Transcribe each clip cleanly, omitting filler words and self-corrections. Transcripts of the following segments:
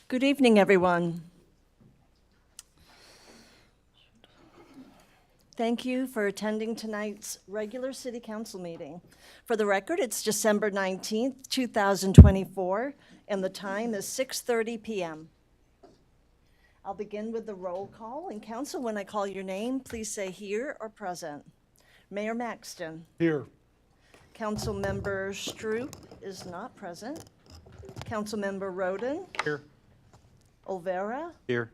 Good evening, everyone. Thank you for attending tonight's regular City Council meeting. For the record, it's December 19th, 2024, and the time is 6:30 p.m. I'll begin with the roll call, and council, when I call your name, please say here or present. Mayor Maxton. Here. Councilmember Stroop is not present. Councilmember Roden. Here. Olvera. Here.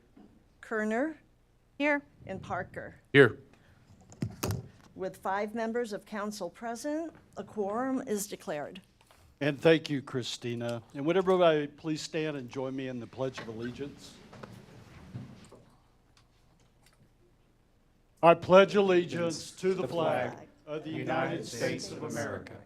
Kerner. Here. And Parker. Here. With 5 members of council present, a quorum is declared. And thank you, Christina. And would everybody please stand and join me in the Pledge of Allegiance? I pledge allegiance to the flag of the United States of America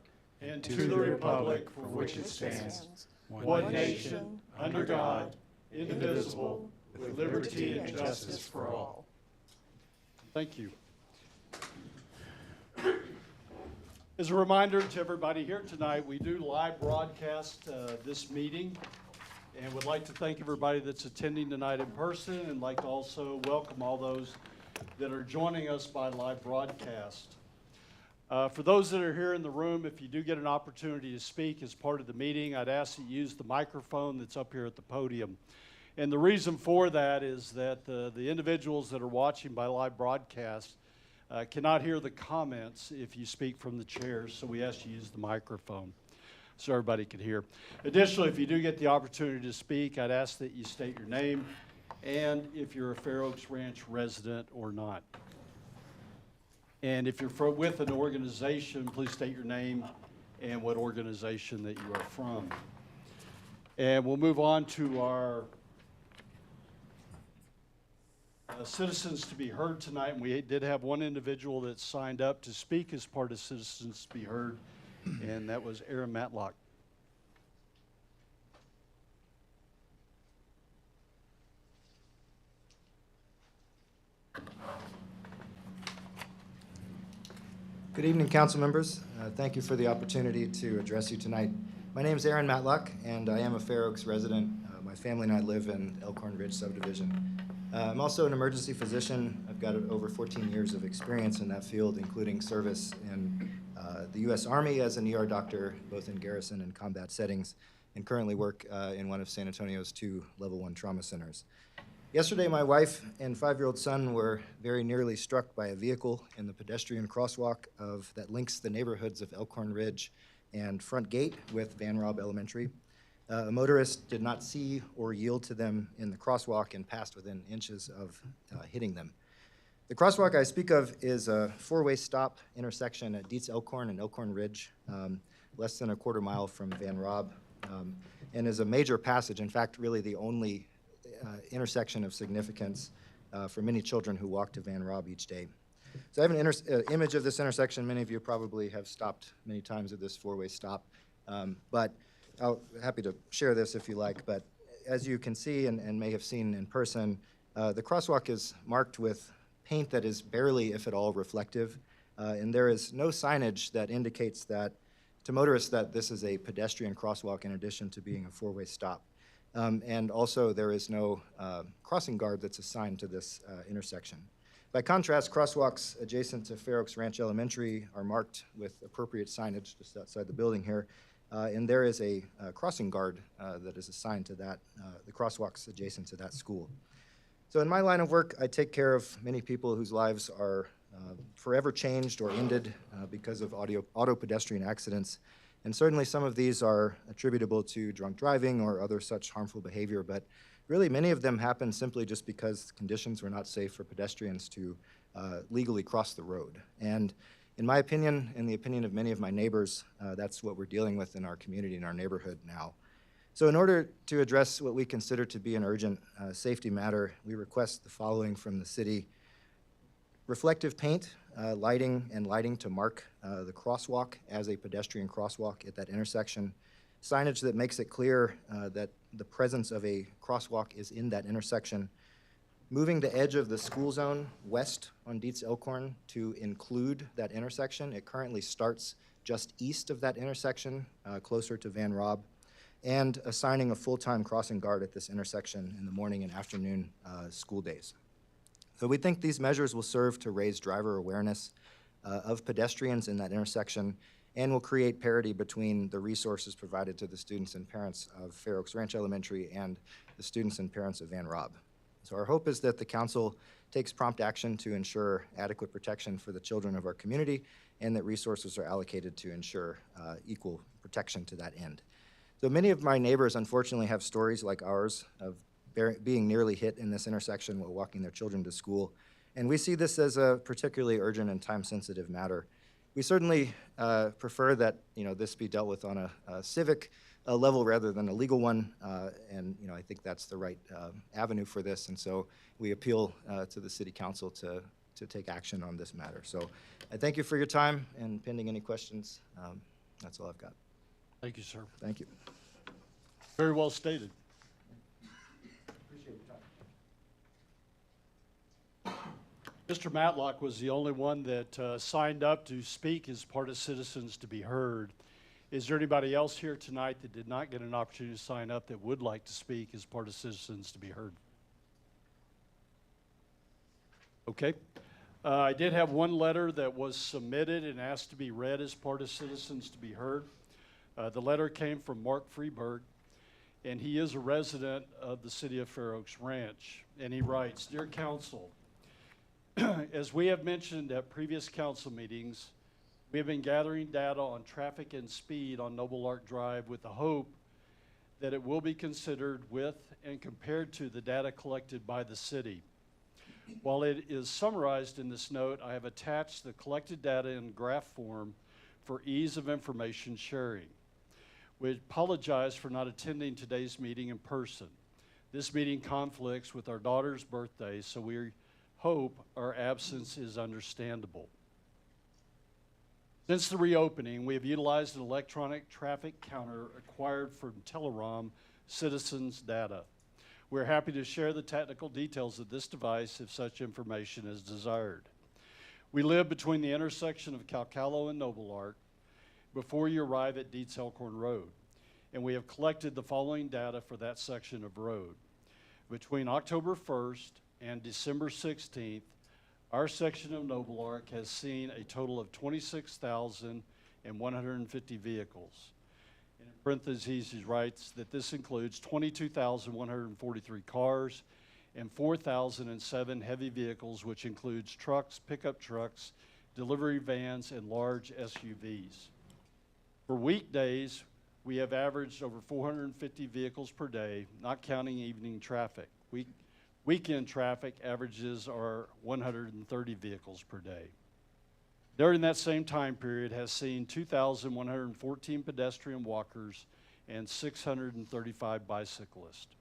and to the republic for which it stands, one nation, under God, indivisible, with liberty and justice for all. Thank you. As a reminder to everybody here tonight, we do live broadcast this meeting, and would like to thank everybody that's attending tonight in person, and like to also welcome all those that are joining us by live broadcast. For those that are here in the room, if you do get an opportunity to speak as part of the meeting, I'd ask that you use the microphone that's up here at the podium. And the reason for that is that the individuals that are watching by live broadcast cannot hear the comments if you speak from the chairs, so we ask you to use the microphone so everybody can hear. Additionally, if you do get the opportunity to speak, I'd ask that you state your name and if you're a Fair Oaks Ranch resident or not. And if you're with an organization, please state your name and what organization that you are from. And we'll move on to our citizens to be heard tonight, and we did have one individual that signed up to speak as part of Citizens to be Heard, and that was Aaron Matlock. Good evening, council members. Thank you for the opportunity to address you tonight. My name is Aaron Matlock, and I am a Fair Oaks resident. My family and I live in Elkhorn Ridge subdivision. I'm also an emergency physician. I've got over 14 years of experience in that field, including service in the U.S. Army as an ER doctor, both in garrison and combat settings, and currently work in one of San Antonio's 2 Level 1 trauma centers. Yesterday, my wife and 5-year-old son were very nearly struck by a vehicle in the pedestrian crosswalk that links the neighborhoods of Elkhorn Ridge and Front Gate with Van Robb Elementary. A motorist did not see or yield to them in the crosswalk and passed within inches of hitting them. The crosswalk I speak of is a 4-way stop intersection at Dietz Elkhorn and Elkhorn Ridge, less than a quarter mile from Van Robb, and is a major passage, in fact, really the only intersection of significance for many children who walk to Van Robb each day. So I have an image of this intersection. Many of you probably have stopped many times at this 4-way stop, but I'm happy to share this if you like, but as you can see and may have seen in person, the crosswalk is marked with paint that is barely, if at all, reflective, and there is no signage that indicates that to motorists that this is a pedestrian crosswalk in addition to being a 4-way stop. And also there is no crossing guard that's assigned to this intersection. By contrast, crosswalks adjacent to Fair Oaks Ranch Elementary are marked with appropriate signage just outside the building here. And there is a crossing guard that is assigned to that, the crosswalks adjacent to that school. So in my line of work, I take care of many people whose lives are forever changed or ended because of auto pedestrian accidents. And certainly some of these are attributable to drunk driving or other such harmful behavior, but really many of them happen simply just because conditions were not safe for pedestrians to legally cross the road. And in my opinion, and the opinion of many of my neighbors, that's what we're dealing with in our community, in our neighborhood now. So in order to address what we consider to be an urgent safety matter, we request the following from the city: reflective paint, lighting to mark the crosswalk as a pedestrian crosswalk at that intersection, signage that makes it clear that the presence of a crosswalk is in that intersection, moving the edge of the school zone west on Dietz Elkhorn to include that intersection. It currently starts just east of that intersection, closer to Van Robb. and assigning a full-time crossing guard at this intersection in the morning and afternoon school days. So we think these measures will serve to raise driver awareness of pedestrians in that intersection and will create parity between the resources provided to the students and parents of Fair Oaks Ranch Elementary and the students and parents of Van Robb. So our hope is that the council takes prompt action to ensure adequate protection for the children of our community and that resources are allocated to ensure equal protection to that end. So many of my neighbors unfortunately have stories like ours of being nearly hit in this intersection while walking their children to school. And we see this as a particularly urgent and time-sensitive matter. We certainly prefer that this be dealt with on a civic level rather than a legal one, and I think that's the right avenue for this. And so we appeal to the City Council to take action on this matter. So I thank you for your time, and pending any questions, that's all I've got. Thank you, sir. Thank you. Very well stated. Appreciate your time. Mr. Matlock was the only one that signed up to speak as part of Citizens to be Heard. Is there anybody else here tonight that did not get an opportunity to sign up that would like to speak as part of Citizens to be Heard? Okay. I did have one letter that was submitted and asked to be read as part of Citizens to be Heard. The letter came from Mark Freeberg, and he is a resident of the city of Fair Oaks Ranch. And he writes, "Dear Council, as we have mentioned at previous council meetings, we have been gathering data on traffic and speed on Noble Ark Drive with the hope that it will be considered with and compared to the data collected by the city. While it is summarized in this note, I have attached the collected data in graph form for ease of information sharing. We apologize for not attending today's meeting in person. This meeting conflicts with our daughter's birthday, so we hope our absence is understandable. Since the reopening, we have utilized an electronic traffic counter acquired from Telerom Citizens Data. We're happy to share the technical details of this device if such information is desired. We live between the intersection of Calcalo and Noble Ark before you arrive at Dietz Elkhorn Road, and we have collected the following data for that section of road. Between October 1st and December 16th, our section of Noble Ark has seen a total of 26,150 vehicles. And in parentheses, he writes that this includes 22,143 cars and 4,007 heavy vehicles, which includes trucks, pickup trucks, delivery vans, and large SUVs. For weekdays, we have averaged over 450 vehicles per day, not counting evening traffic. Weekend traffic averages are 130 vehicles per day. During that same time period has seen 2,114 pedestrian walkers and 635 bicyclists.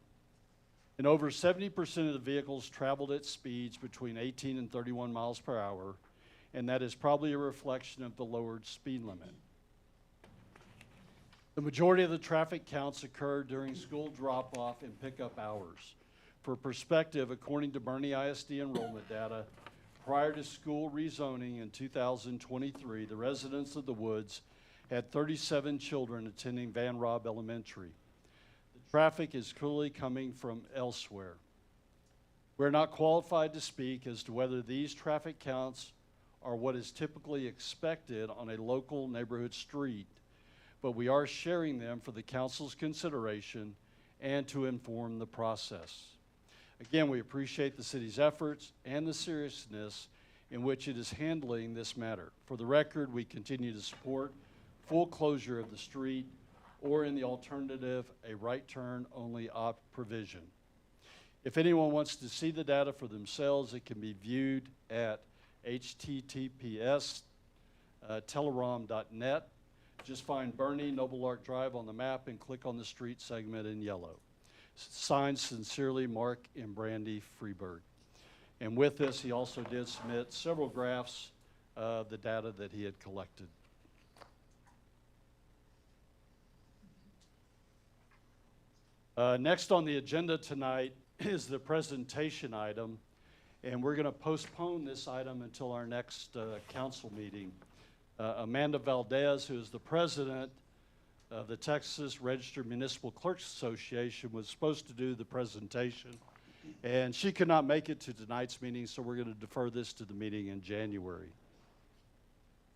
And over 70% of the vehicles traveled at speeds between 18 and 31 miles per hour, and that is probably a reflection of the lowered speed limit. The majority of the traffic counts occurred during school drop-off and pickup hours. For perspective, according to Bernie ISD enrollment data, prior to school rezoning in 2023, the residents of the Woods had 37 children attending Van Robb Elementary. The traffic is clearly coming from elsewhere. We're not qualified to speak as to whether these traffic counts are what is typically expected on a local neighborhood street, but we are sharing them for the council's consideration and to inform the process. Again, we appreciate the city's efforts and the seriousness in which it is handling this matter. For the record, we continue to support full closure of the street or, in the alternative, a right turn only provision. If anyone wants to see the data for themselves, it can be viewed at https://telerom.net. Just find Bernie Noble Ark Drive on the map and click on the street segment in yellow. Signed sincerely, Mark and Brandy Freeberg. And with this, he also did submit several graphs of the data that he had collected. Next on the agenda tonight is the presentation item, and we're going to postpone this item until our next council meeting. Amanda Valdez, who is the president The Texas Registered Municipal Clerks Association was supposed to do the presentation, and she could not make it to tonight's meeting, so we're going to defer this to the meeting in January.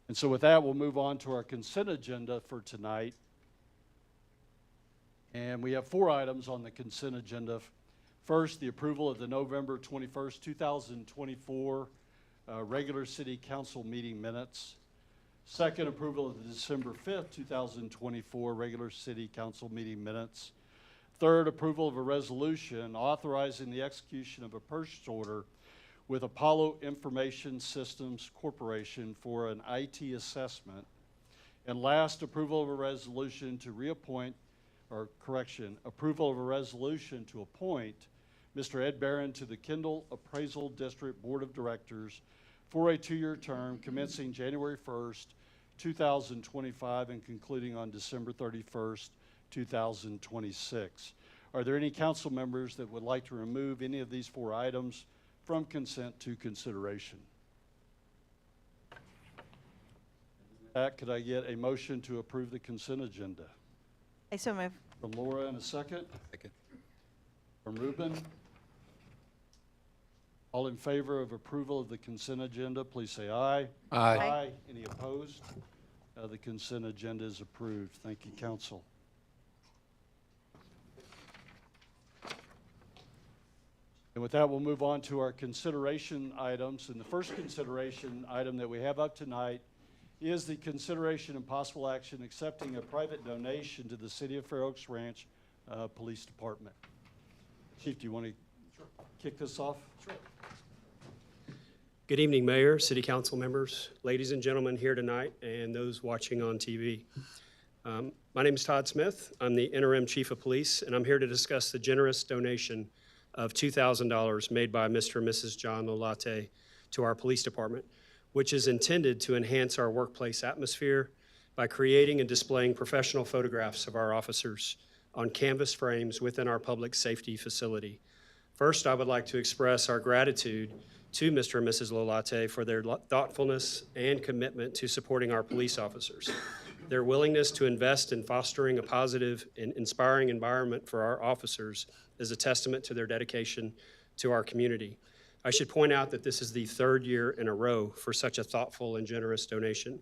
And so with that, we'll move on to our consent agenda for tonight. And we have 4 items on the consent agenda. First, the approval of the November 21st, 2024 regular city council meeting minutes. Second, approval of the December 5th, 2024 regular city council meeting minutes. Third, approval of a resolution authorizing the execution of a purchase order with Apollo Information Systems Corporation for an IT assessment. And last, approval of a resolution to approval of a resolution to appoint Mr. Ed Barron to the Kendall Appraisal District Board of Directors for a 2-year term commencing January 1st, 2025 and concluding on December 31st, 2026. Are there any council members that would like to remove any of these 4 items from consent to consideration? Could I get a motion to approve the consent agenda? I so move. From Laura, and a second? Second. From Ruben? All in favor of approval of the consent agenda, please say aye. Aye. Any opposed? The consent agenda is approved. Thank you, council. And with that, we'll move on to our consideration items. And the first consideration item that we have up tonight is the consideration and possible action accepting a private donation to the City of Fair Oaks Ranch Police Department. Chief, do you want to kick this off? Sure. Good evening, Mayor, City Council members, ladies and gentlemen here tonight, and those watching on TV. My name is Todd Smith. I'm the Interim Chief of Police, and I'm here to discuss the generous donation of $2,000 made by Mr. and Mrs. John Lolate to our police department, which is intended to enhance our workplace atmosphere by creating and displaying professional photographs of our officers on canvas frames within our public safety facility. First, I would like to express our gratitude to Mr. and Mrs. Lolate for their thoughtfulness and commitment to supporting our police officers. Their willingness to invest in fostering a positive and inspiring environment for our officers is a testament to their dedication to our community. I should point out that this is the 3rd year in a row for such a thoughtful and generous donation.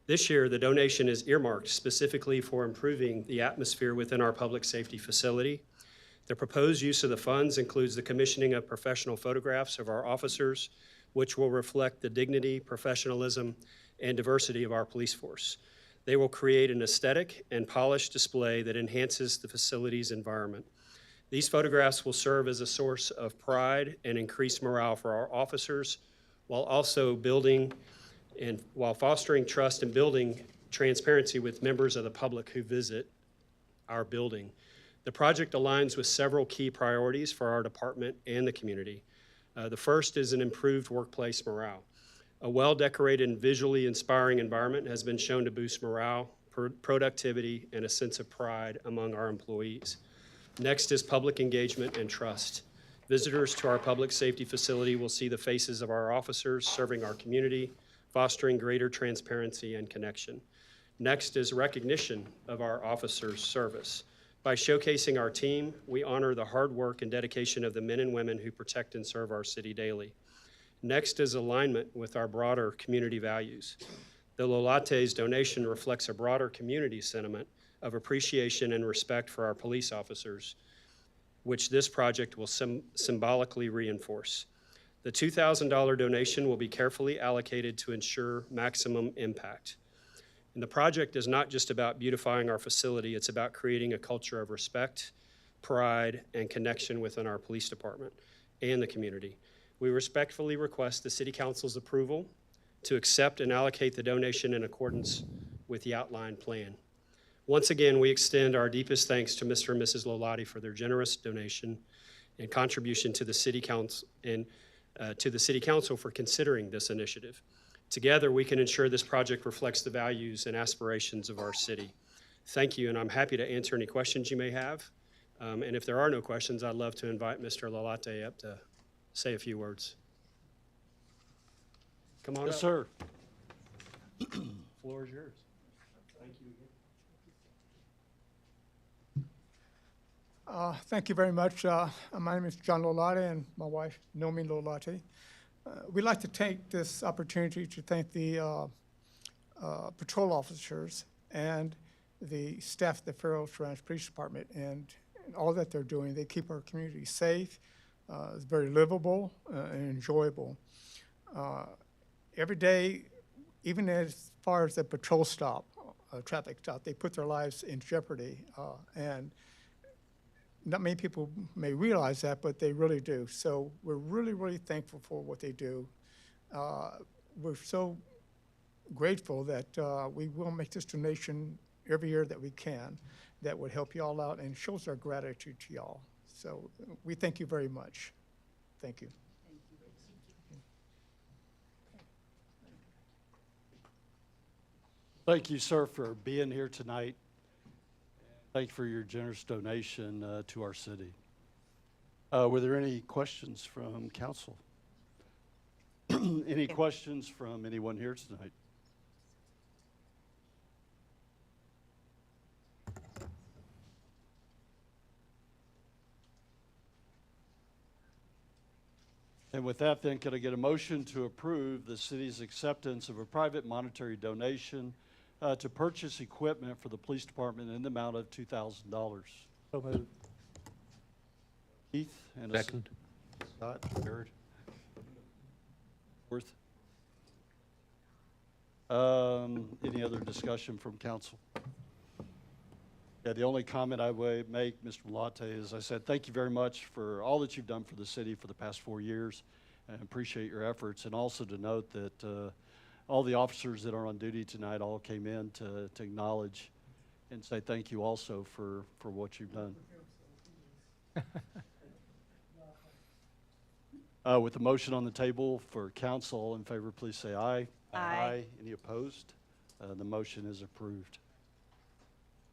This year, the donation is earmarked specifically for improving the atmosphere within our public safety facility. The proposed use of the funds includes the commissioning of professional photographs of our officers, which will reflect the dignity, professionalism, and diversity of our police force. They will create an aesthetic and polished display that enhances the facility's environment. These photographs will serve as a source of pride and increased morale for our officers, while also while fostering trust and building transparency with members of the public who visit our building. The project aligns with several key priorities for our department and the community. The first is an improved workplace morale. A well-decorated and visually inspiring environment has been shown to boost morale, productivity, and a sense of pride among our employees. Next is public engagement and trust. Visitors to our public safety facility will see the faces of our officers serving our community, fostering greater transparency and connection. Next is recognition of our officers' service. By showcasing our team, we honor the hard work and dedication of the men and women who protect and serve our city daily. Next is alignment with our broader community values. The Lolate's donation reflects a broader community sentiment of appreciation and respect for our police officers, which this project will symbolically reinforce. The $2,000 donation will be carefully allocated to ensure maximum impact. And the project is not just about beautifying our facility, it's about creating a culture of respect, pride, and connection within our police department and the community. We respectfully request the City Council's approval to accept and allocate the donation in accordance with the outlined plan. Once again, we extend our deepest thanks to Mr. and Mrs. Lolate for their generous donation and contribution to the City Council for considering this initiative. Together, we can ensure this project reflects the values and aspirations of our city. Thank you, and I'm happy to answer any questions you may have. And if there are no questions, I'd love to invite Mr. Lolate up to say a few words. Come on up. Yes, sir. Floor is yours. Thank you again. Thank you very much. My name is John Lolate and my wife, Nomi Lolate. We'd like to take this opportunity to thank the patrol officers and the staff at the Fair Oaks Ranch Police Department and all that they're doing. They keep our community safe. It's very livable and enjoyable. Every day, even as far as the patrol stop, traffic stop, they put their lives in jeopardy. And not many people may realize that, but they really do. So we're really, really thankful for what they do. We're so grateful that we will make this donation every year that we can that would help you all out and shows our gratitude to y'all. So we thank you very much. Thank you. Thank you, sir, for being here tonight. Thank you for your generous donation to our city. Were there any questions from council? Any questions from anyone here tonight? And with that, then, could I get a motion to approve the city's acceptance of a private monetary donation to purchase equipment for the police department in the amount of $2,000? So moved. Keith? And a Second. Scott, third. Fourth. Any other discussion from council? Yeah, the only comment I would make, Mr. Malate, is I said thank you very much for all that you've done for the city for the past 4 years, and appreciate your efforts. And also to note that all the officers that are on duty tonight all came in to acknowledge and say thank you also for what you've done. With the motion on the table for council, all in favor, please say aye. Aye. Any opposed? The motion is approved.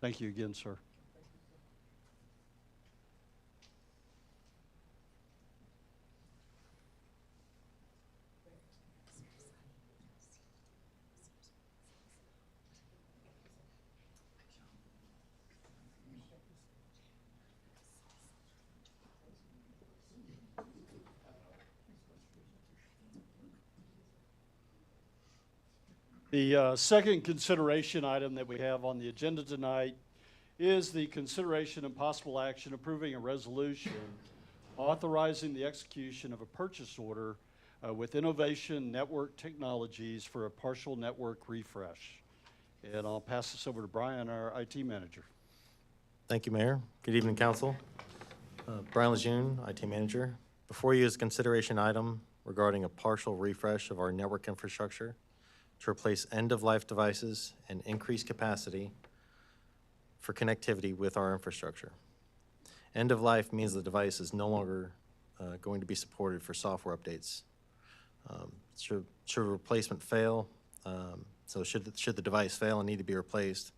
Thank you again, sir. The second consideration item that we have on the agenda tonight is the consideration and possible action approving a resolution authorizing the execution of a purchase order with Innovation Network Technologies for a partial network refresh. And I'll pass this over to Brian, our IT manager. Thank you, Mayor. Good evening, Council. Brian Lejeune, IT Manager. Before you is a consideration item regarding a partial refresh of our network infrastructure to replace end-of-life devices and increase capacity for connectivity with our infrastructure. End-of-life means the device is no longer going to be supported for software updates. Should a replacement fail, so should the device fail and need to be replaced,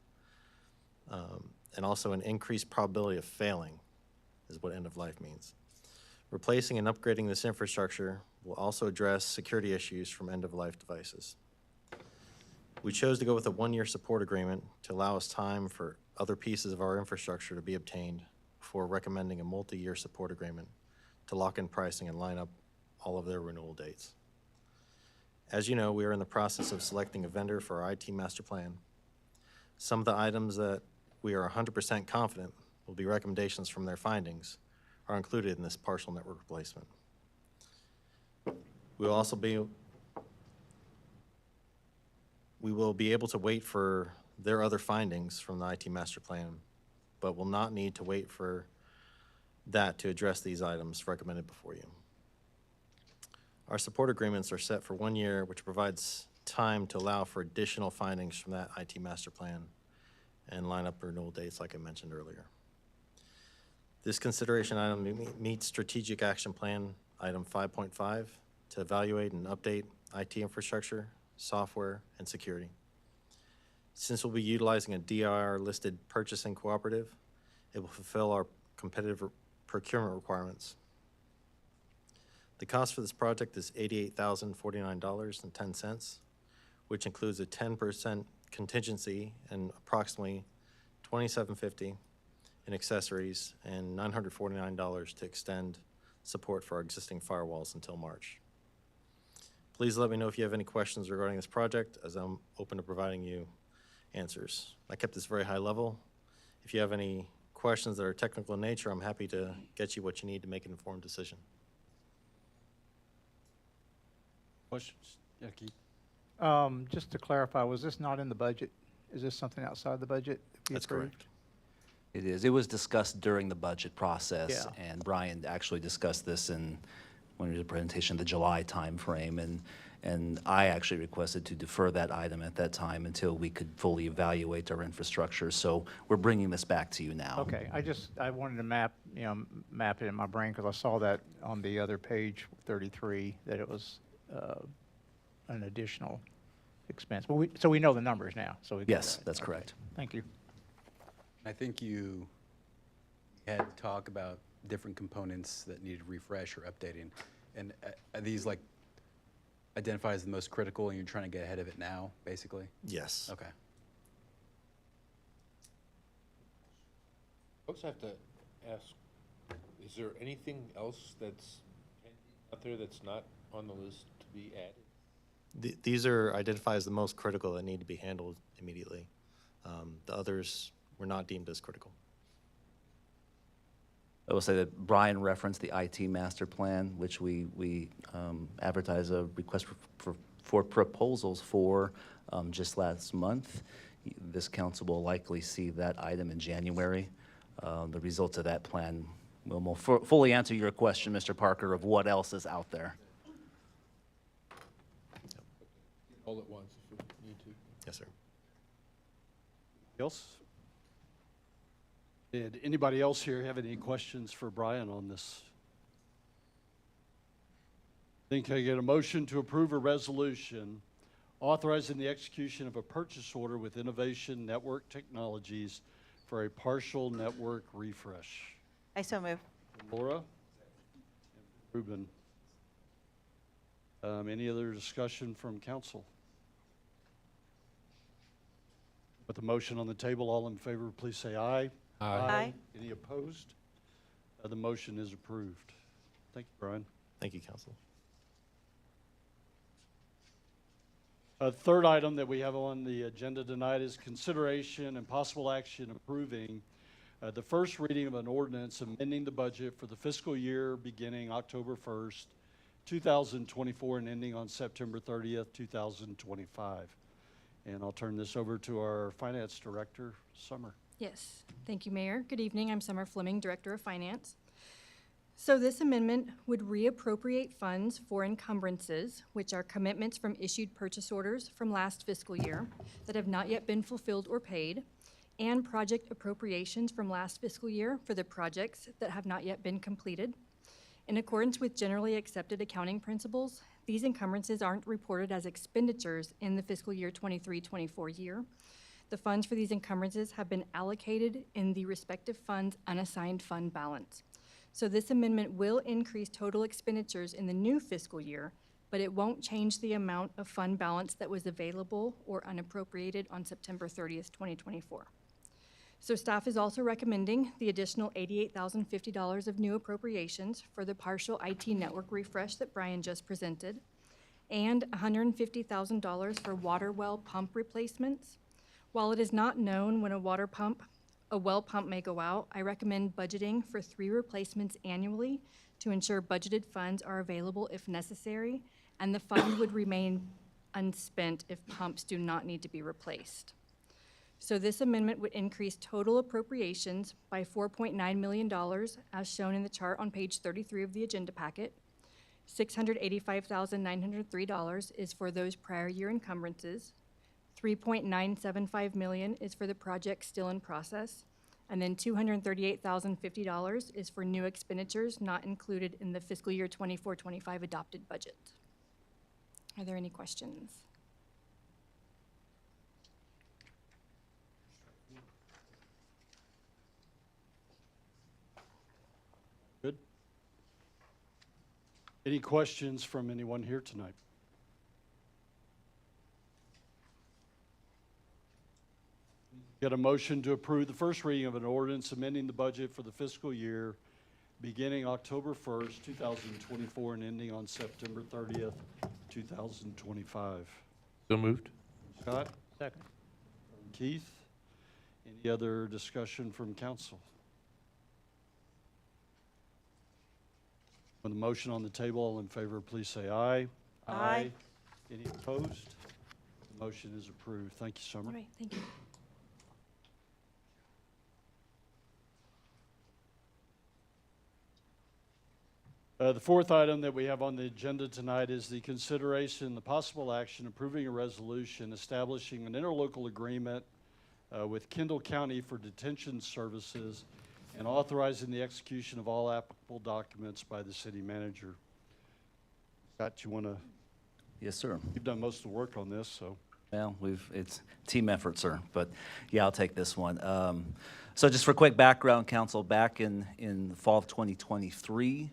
and also an increased probability of failing is what end-of-life means. Replacing and upgrading this infrastructure will also address security issues from end-of-life devices. We chose to go with a 1-year support agreement to allow us time for other pieces of our infrastructure to be obtained before recommending a multi-year support agreement to lock in pricing and line up all of their renewal dates. As you know, we are in the process of selecting a vendor for our IT master plan. Some of the items that we are 100% confident will be recommendations from their findings are included in this partial network replacement. We will be able to wait for their other findings from the IT master plan, but will not need to wait for that to address these items recommended before you. Our support agreements are set for 1 year, which provides time to allow for additional findings from that IT master plan and line up renewal dates like I mentioned earlier. This consideration item meets Strategic Action Plan Item 5.5 to evaluate and update IT infrastructure, software, and security. Since we'll be utilizing a DIR-listed purchasing cooperative, it will fulfill our competitive procurement requirements. The cost for this project is $88,049.10, which includes a 10% contingency and approximately $2,750 in and accessories, and $949 to extend support for our existing firewalls until March. Please let me know if you have any questions regarding this project, as I'm open to providing you answers. I kept this very high level. If you have any questions that are technical in nature, I'm happy to get you what you need to make an informed decision. Questions? Yeah, Keith? Just to clarify, was this not in the budget? Is this something outside the budget that we That's approved? correct. It is. It was discussed during the budget process, Yeah. and Brian actually discussed this when he did a presentation, the July timeframe, and I actually requested to defer that item at that time until we could fully evaluate our infrastructure. So we're bringing this back to you now. Okay, I wanted to map it in my brain, because I saw that on the other page, 33, that it was an additional expense. But so we know the numbers now, so we got Yes, that. that's Okay. correct. Thank you. I think you had talk about different components that needed refresh or updating. And are these like identified as the most critical and you're trying to get ahead of it now, basically? Yes. Okay. Folks, I have to ask, is there anything else that's out there that's not on the list to be added? These are identified as the most critical that need to be handled immediately. The others were not deemed as critical. I will say that Brian referenced the IT master plan, which we advertised a request for proposals for just last month. This council will likely see that item in January. The results of that plan will more fully answer your question, Mr. Parker, of what else is out there. All at once if we need to. Yes, sir. Else? Did anybody else here have any questions for Brian on this? Think I get a motion to approve a resolution authorizing the execution of a purchase order with Innovation Network Technologies for a partial network refresh. I so move. Laura? Ruben? Any other discussion from council? With the motion on the table, all in favor, please say aye. Aye. Any opposed? The motion is approved. Thank you, Brian. Thank you, council. Third item that we have on the agenda tonight is consideration and possible action approving the first reading of an ordinance amending the budget for the fiscal year beginning October 1st, 2024 and ending on September 30th, 2025. And I'll turn this over to our Finance Director, Summer. Yes, thank you, Mayor. Good evening. I'm Summer Fleming, Director of Finance. So this amendment would reappropriate funds for encumbrances, which are commitments from issued purchase orders from last fiscal year that have not yet been fulfilled or paid, and project appropriations from last fiscal year for the projects that have not yet been completed. In accordance with generally accepted accounting principles, these encumbrances aren't reported as expenditures in the fiscal year 23-24 year. The funds for these encumbrances have been allocated in the respective fund's unassigned fund balance. So this amendment will increase total expenditures in the new fiscal year, but it won't change the amount of fund balance that was available or unappropriated on September 30th, 2024. So staff is also recommending the additional $88,050 of new appropriations for the partial IT network refresh that Brian just presented, and $150,000 for water well pump replacements. While it is not known when a well pump may go out, I recommend budgeting for 3 replacements annually to ensure budgeted funds are available if necessary, and the fund would remain unspent if pumps do not need to be replaced. So this amendment would increase total appropriations by $4.9 million, as shown in the chart on page 33 of the agenda packet. $685,903 is for those prior year encumbrances. $3.975 million is for the project still in process, and then $238,050 is for new expenditures not included in the fiscal year 24-25 adopted budget. Are there any questions? Good. Any questions from anyone here tonight? Get a motion to approve the first reading of an ordinance amending the budget for the fiscal year beginning October 1st, 2024 and ending on September 30th, 2025. So moved. Scott? Second. Keith? Any other discussion from council? On the motion on the table, all in favor, please say aye. Aye. Any opposed? The motion is approved. Thank you, Summer. All right, thank you. The fourth item that we have on the agenda tonight is the consideration and the possible action approving a resolution establishing an interlocal agreement with Kendall County for detention services and authorizing the execution of all applicable documents by the city manager. Scott, you want to, Yes, sir. you've done most of the work on this, so. Well, it's team effort, sir, but yeah, I'll take this one. So just for quick background, council, back in the fall of 2023,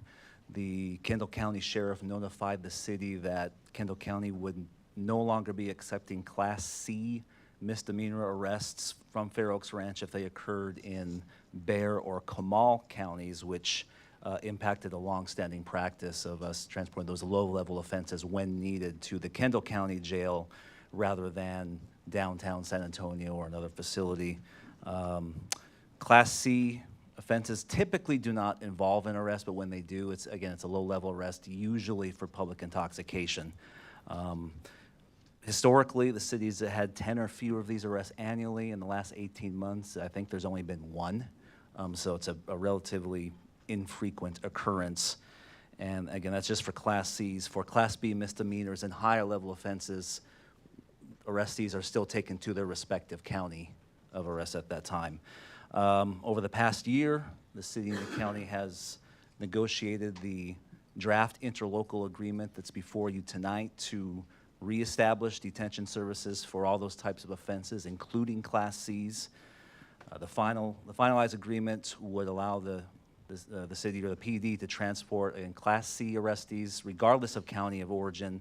the Kendall County Sheriff notified the city that Kendall County would no longer be accepting Class C misdemeanor arrests from Fair Oaks Ranch if they occurred in Bexar or Comal counties, which impacted a longstanding practice of us transporting those low-level offenses when needed to the Kendall County Jail rather than downtown San Antonio or another facility. Class C offenses typically do not involve an arrest, but when they do, it's a low-level arrest, usually for public intoxication. Historically, the cities that had 10 or fewer of these arrests annually in the last 18 months, I think there's only been one. So it's a relatively infrequent occurrence. And again, that's just for Class Cs. For Class B misdemeanors and higher level offenses, arrestees are still taken to their respective county of arrest at that time. Over the past year, the city and the county has negotiated the draft interlocal agreement that's before you tonight to reestablish detention services for all those types of offenses, including Class Cs. The finalized agreement would allow the city or the PD to transport in Class C arrestees, regardless of county of origin,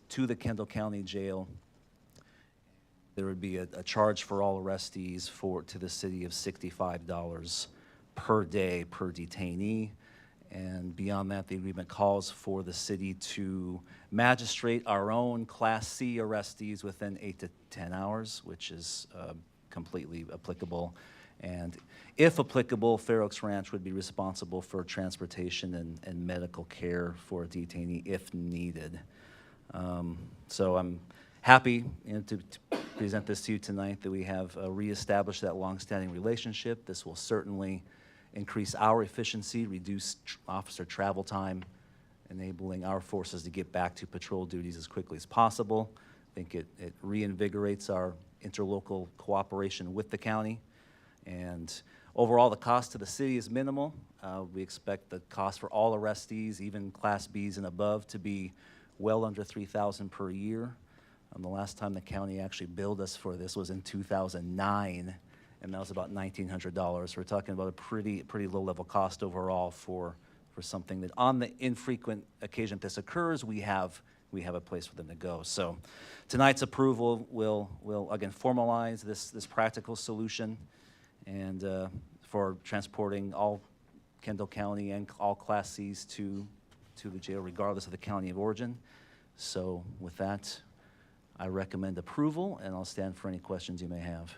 to the Kendall County Jail. There would be a charge for all arrestees to the city of $65 per day per detainee. And beyond that, the agreement calls for the city to magistrate our own Class C arrestees within 8 to 10 hours, which is completely applicable. And if applicable, Fair Oaks Ranch would be responsible for transportation and medical care for a detainee if needed. So I'm happy to present this to you tonight, that we have reestablished that longstanding relationship. This will certainly increase our efficiency, reduce officer travel time, enabling our forces to get back to patrol duties as quickly as possible. I think it reinvigorates our interlocal cooperation with the county. And overall, the cost to the city is minimal. We expect the cost for all arrestees, even Class Bs and above, to be well under $3,000 per year. The last time the county actually billed us for this was in 2009, and that was about $1,900. We're talking about a pretty low-level cost overall for something that, on the infrequent occasion this occurs, we have a place for them to go. So tonight's approval will again formalize this practical solution, and for transporting all Kendall County and all Class Cs to the jail, regardless of the county of origin. So with that, I recommend approval, and I'll stand for any questions you may have.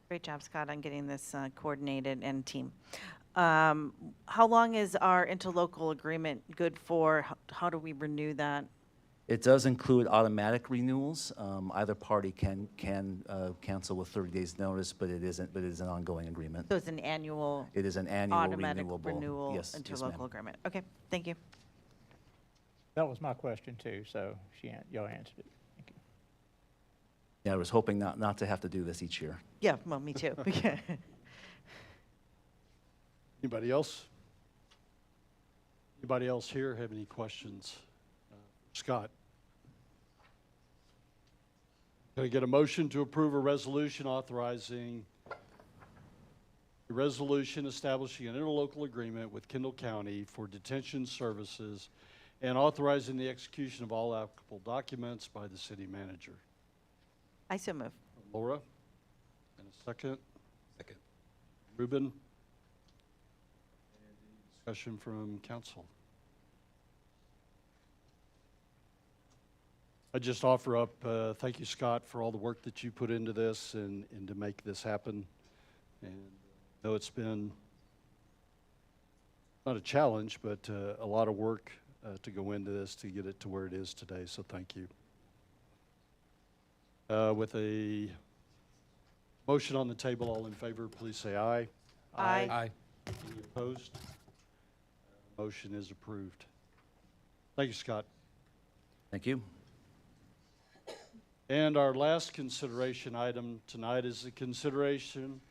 Great job, Scott, on getting this coordinated and team. How long is our interlocal agreement good for? How do we renew that? It does include automatic renewals. Either party can cancel with 30 days' notice, but it is an ongoing agreement. So it's an annual It is an annual automatic renewable. renewal Yes, yes, interlocal ma'am. agreement. Okay, thank you. That was my question too, so y'all answered it. Thank you. Yeah, I was hoping not to have to do this each year. Yeah, well, me too. Anybody else? Anybody else here have any questions? Scott? Can I get a motion to approve a resolution authorizing a resolution establishing an interlocal agreement with Kendall County for detention services and authorizing the execution of all applicable documents by the city manager? I so move. Laura, and a second. Second. Ruben. And any discussion from council? I just offer up, thank you, Scott, for all the work that you put into this and to make this happen. And I know it's been not a challenge, but a lot of work to go into this to get it to where it is today, so thank you. With a motion on the table, all in favor, please say aye. Aye. Aye. Any opposed? Motion is approved. Thank you, Scott. Thank you. And our last consideration item tonight is the consideration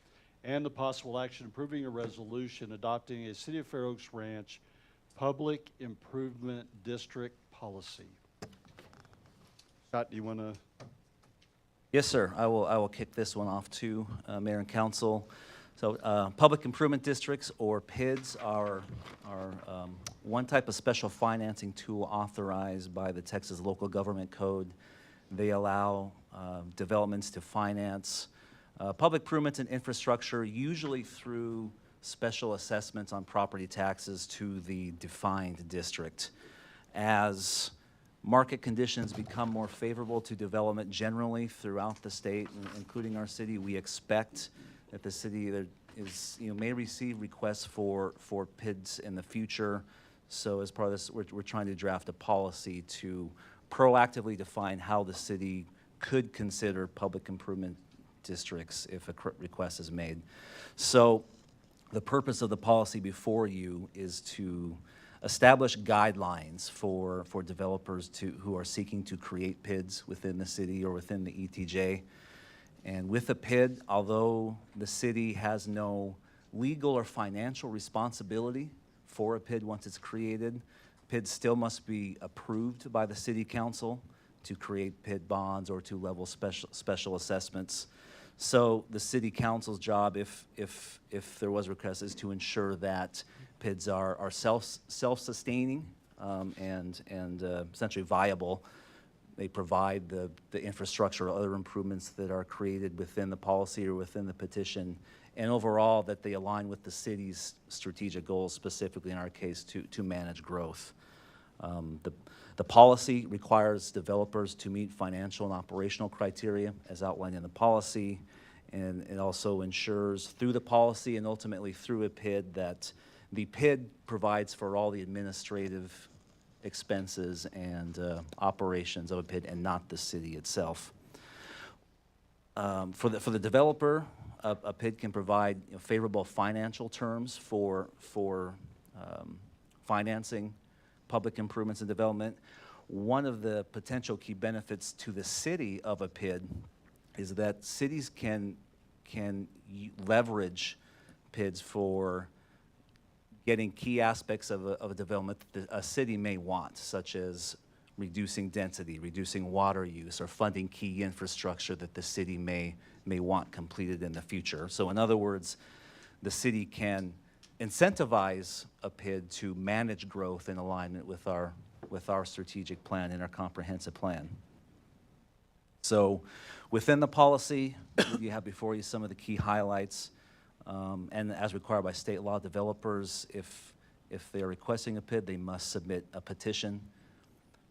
and the possible action approving a resolution adopting a City of Fair Oaks Ranch Public Improvement District policy. Scott, do you want to? Yes, sir. I will kick this one off too, Mayor and Council. So public improvement districts, or PIDs, are one type of special financing tool authorized by the Texas Local Government Code. They allow developments to finance public improvements and infrastructure, usually through special assessments on property taxes to the defined district. As market conditions become more favorable to development generally throughout the state, including our city, we expect that the city may receive requests for PIDs in the future. So as part of this, we're trying to draft a policy to proactively define how the city could consider public improvement districts if a request is made. So the purpose of the policy before you is to establish guidelines for developers who are seeking to create PIDs within the city or within the ETJ. And with a PID, although the city has no legal or financial responsibility for a PID once it's created, PID still must be approved by the city council to create PID bonds or to level special assessments. So the city council's job, if there was a request, is to ensure that PIDs are self-sustaining and essentially viable. They provide the infrastructure or other improvements that are created within the policy or within the petition, and overall that they align with the city's strategic goals, specifically in our case to manage growth. The policy requires developers to meet financial and operational criteria as outlined in the policy, and it also ensures through the policy and ultimately through a PID that the PID provides for all the administrative expenses and operations of a PID and not the city itself. For the developer, a PID can provide favorable financial terms for financing public improvements and development. One of the potential key benefits to the city of a PID is that cities can leverage PIDs for getting key aspects of a development that a city may want, such as reducing density, reducing water use, or funding key infrastructure that the city may want completed in the future. So in other words, the city can incentivize a PID to manage growth in alignment with our strategic plan and our comprehensive plan. So within the policy, you have before you some of the key highlights. And as required by state law, developers, if they are requesting a PID, they must submit a petition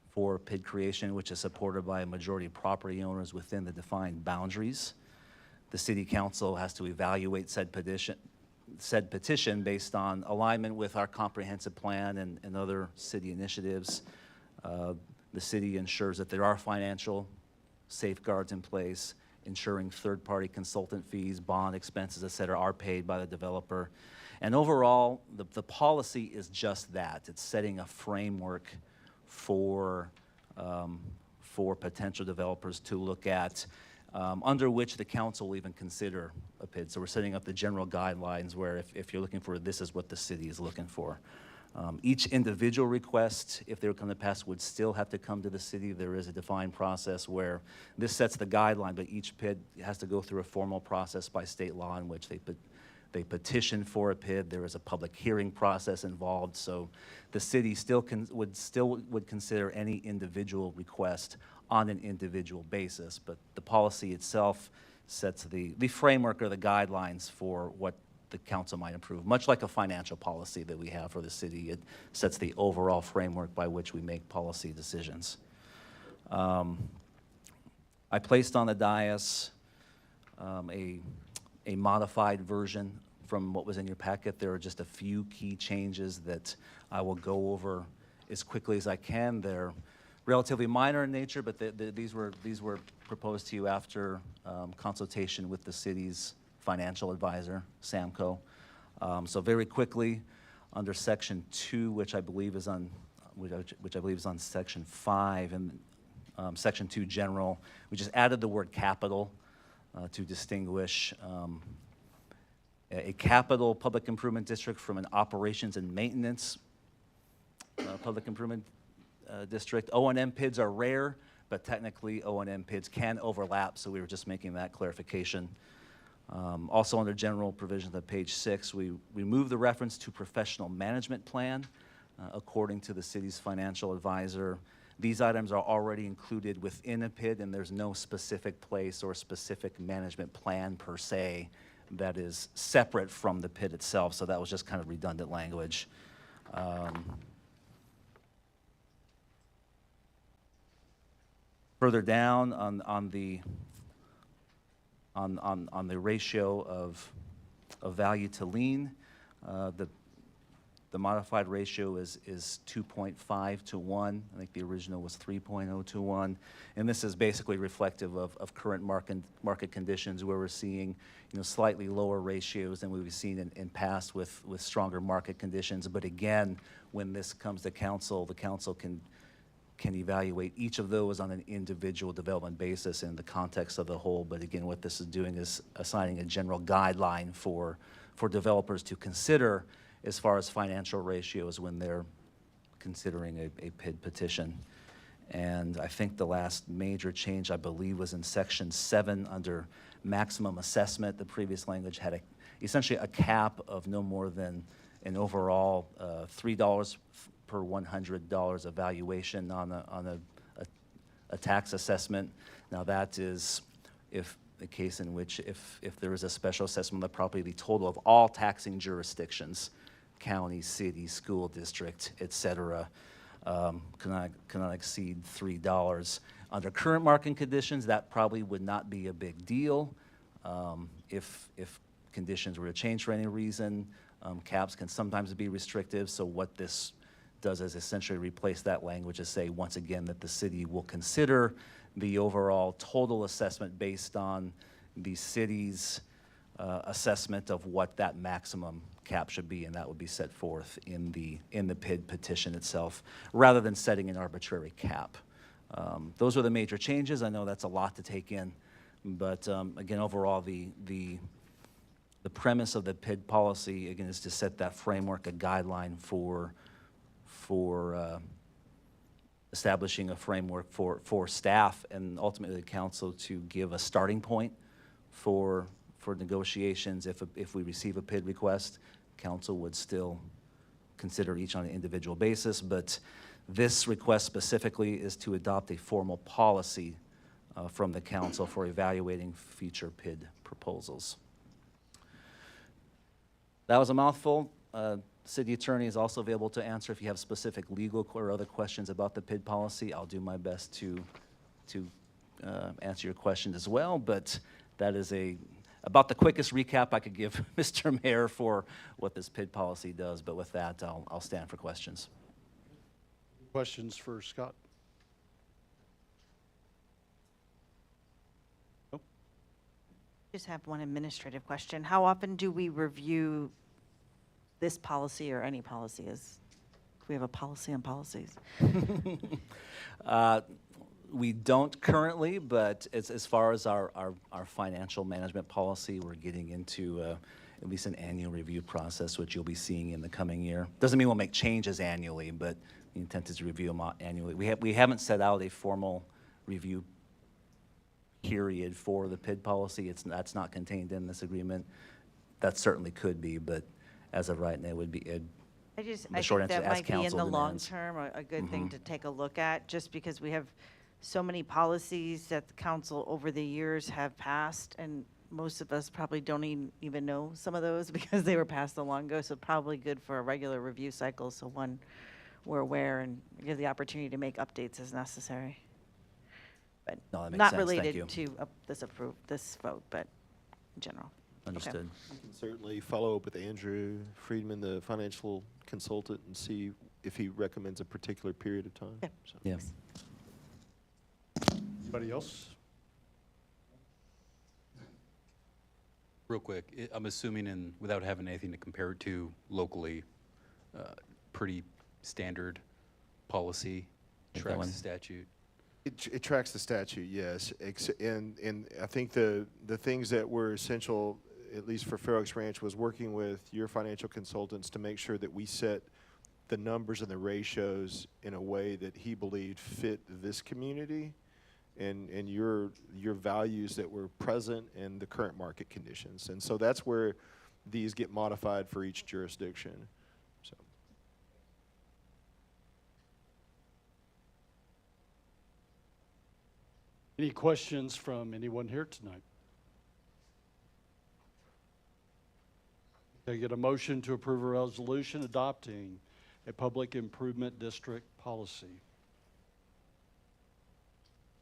for PID creation, which is supported by a majority of property owners within the defined boundaries. The city council has to evaluate said petition based on alignment with our comprehensive plan and other city initiatives. The city ensures that there are financial safeguards in place, ensuring third-party consultant fees, bond expenses, et cetera, are paid by the developer. And overall, the policy is just that. It's setting a framework for potential developers to look at, under which the council will even consider a PID. So we're setting up the general guidelines where if you're looking for, this is what the city is looking for. Each individual request, if they were come to pass, would still have to come to the city. There is a defined process where this sets the guideline, but each PID has to go through a formal process by state law in which they petition for a PID. There is a public hearing process involved, so the city would consider any individual request on an individual basis. But the policy itself sets the framework or the guidelines for what the council might approve. Much like a financial policy that we have for the city, it sets the overall framework by which we make policy decisions. I placed on the dais a modified version from what was in your packet. There are just a few key changes that I will go over as quickly as I can. They're relatively minor in nature, but these were proposed to you after consultation with the city's financial advisor, Samco. So very quickly, under Section 2, which I believe is on Section 5, and Section 2 General, we just added the word capital to distinguish a capital public improvement district from an operations and maintenance public improvement district. O&M PIDs are rare, but technically O&M PIDs can overlap, so we were just making that clarification. Also under general provisions on page 6, we removed the reference to professional management plan according to the city's financial advisor. These items are already included within a PID, and there's no specific place or specific management plan per se that is separate from the PID itself, so that was just kind of redundant language. Further down on the ratio of value to lien, the modified ratio is 2.5 to 1. I think the original was 3.0 to 1. And this is basically reflective of current market conditions where we're seeing, slightly lower ratios than we've seen in past with stronger market conditions. But again, when this comes to council, the council can evaluate each of those on an individual development basis in the context of the whole. But again, what this is doing is assigning a general guideline for developers to consider as far as financial ratios when they're considering a PID petition. And I think the last major change, I believe, was in Section 7 under maximum assessment. The previous language had essentially a cap of no more than an overall $3 per $100 evaluation on a tax assessment. Now that is if the case in which if there is a special assessment of the property, the total of all taxing jurisdictions, county, city, school district, et cetera, cannot exceed $3. Under current market conditions, that probably would not be a big deal. If conditions were to change for any reason, caps can sometimes be restrictive. So what this does is essentially replace that language to say, once again, that the city will consider the overall total assessment based on the city's assessment of what that maximum cap should be, and that would be set forth in the PID petition itself, rather than setting an arbitrary cap. Those are the major changes. I know that's a lot to take in, but again, overall, the premise of the PID policy, again, is to set that framework, a guideline for establishing a framework for staff and ultimately the council to give a starting point for negotiations. If we receive a PID request, council would still consider each on an individual basis, but this request specifically is to adopt a formal policy from the council for evaluating future PID proposals. That was a mouthful. City attorney is also available to answer if you have specific legal or other questions about the PID policy. I'll do my best to answer your questions as well, but that is about the quickest recap I could give Mr. Mayor for what this PID policy does. But with that, I'll stand for questions. Questions for Scott? Nope. Just have one administrative question. How often do we review this policy or any policy? Do we have a policy on policies? We don't currently, but as far as our financial management policy, we're getting into at least an annual review process, which you'll be seeing in the coming year. Doesn't mean we'll make changes annually, but the intent is to review them annually. We haven't set out a formal review period for the PID policy. That's not contained in this agreement. That certainly could be, but as of right now, it would be. I short think answer, that as might be in council the long demands. term a good thing to take a look at, just because we have so many policies that the council over the years have passed, and most of us probably don't even know some of those because they were passed so long ago, so probably good for a regular review cycle, so one, we're aware and give the opportunity to make updates as necessary. But No, that makes not sense. Thank related you. to this vote, but in general. Understood. We can certainly follow up with Andrew Friedman, the financial consultant, and see if he recommends a particular period of time. Yeah. So- Yeah. Anybody else? Real quick, I'm assuming without having anything to compare it to locally, pretty standard policy, Take that tracks one. the statute. It tracks the statute, yes. And I think the things that were essential, at least for Fair Oaks Ranch, was working with your financial consultants to make sure that we set the numbers and the ratios in a way that he believed fit this community and your values that were present in the current market conditions. And so that's where these get modified for each jurisdiction. So. Any questions from anyone here tonight? Can I get a motion to approve a resolution adopting a public improvement district policy?